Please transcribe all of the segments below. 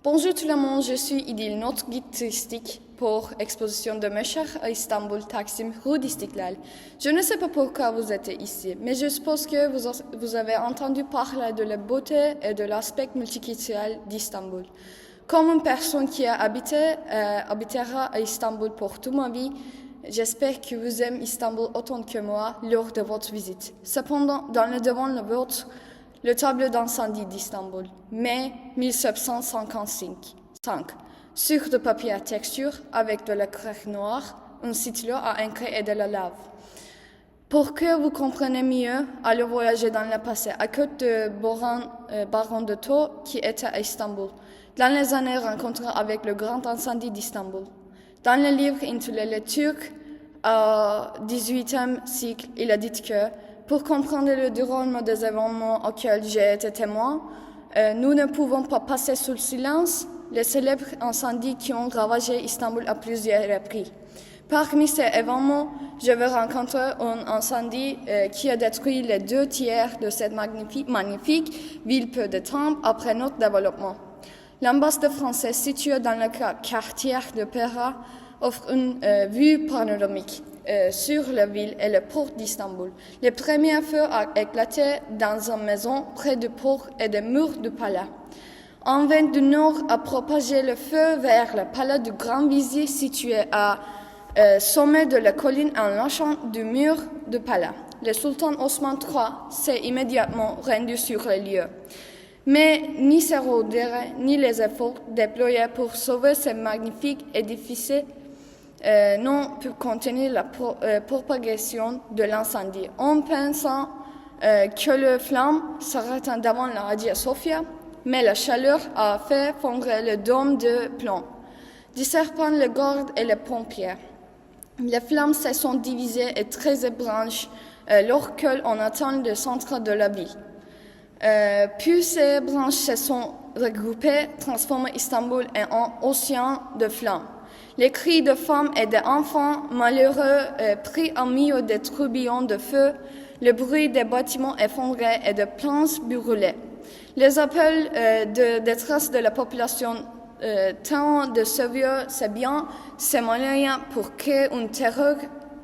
Bonjour tout le monde, je suis Idil, notre guide touristique pour l'exposition de Meşer à Istanbul, Taksim, rue d'Istiklal. Je ne sais pas pourquoi vous êtes ici, mais je suppose que vous avez entendu parler de la beauté et de l'aspect multiculturel d'Istanbul. Comme une personne qui habitera à Istanbul pour toute ma vie, j'espère que vous aimez Istanbul autant que moi lors de votre visite. Cependant, dans le devant de votre le tableau d'incendie d'Istanbul, mai 1755, sur de papier à texture avec de la craie noire, un stylo à encre et de la lave. Pour que vous compreniez mieux, allez voyager dans le passé à cause de Baron de Thau qui était à Istanbul, dans les années rencontrées avec le grand incendie d'Istanbul. Dans le livre intitulé Les Turcs au XVIIIe siècle, il a dit que pour comprendre le déroulement des événements auxquels j'ai été témoin, nous ne pouvons pas passer sous le silence les célèbres incendies qui ont ravagé Istanbul à plusieurs reprises. Parmi ces événements, je vais rencontrer un incendie qui a détruit les 2/3 de cette magnifique ville peu de temps après notre développement. L'ambassade française située dans le quartier de Pera offre une vue panoramique sur la ville et le port d'Istanbul. Le premier feu a éclaté dans une maison près du port et des murs du palais. Un vent du nord a propagé le feu vers le palais du grand vizir situé à sommet de la colline en lâchant du mur du palais. Le sultan Osman III s'est immédiatement rendu sur le lieu. Mais ni ses rodeurs, ni les efforts déployés pour sauver ce magnifique édifice n'ont pu contenir la propagation de l'incendie. En pensant que les flammes s'arrêtent devant la Hagia Sophia, mais la chaleur a fait fondre le dôme de plomb, dispersant les gardes et les pompiers. Les flammes se sont divisées et 13 branches lorsqu'on atteint le centre de la ville. Puis ces branches se sont regroupées, transformant Istanbul en un océan de flammes. Les cris de femmes et d'enfants malheureux pris en milieu des tourbillons de feu, le bruit des bâtiments effondrés et de planches brûlées. Les appels de détresse de la population tentent de sauver ses biens, ses moyens pour créer une terreur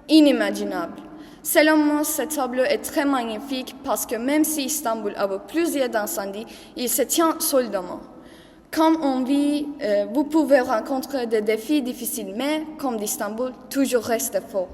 inimaginable. Selon moi, ce tableau est très magnifique parce que même si Istanbul a plusieurs incendies, il se tient solidement. Comme on vit, vous pouvez rencontrer des défis difficiles, mais comme d'Istanbul, toujours reste fort.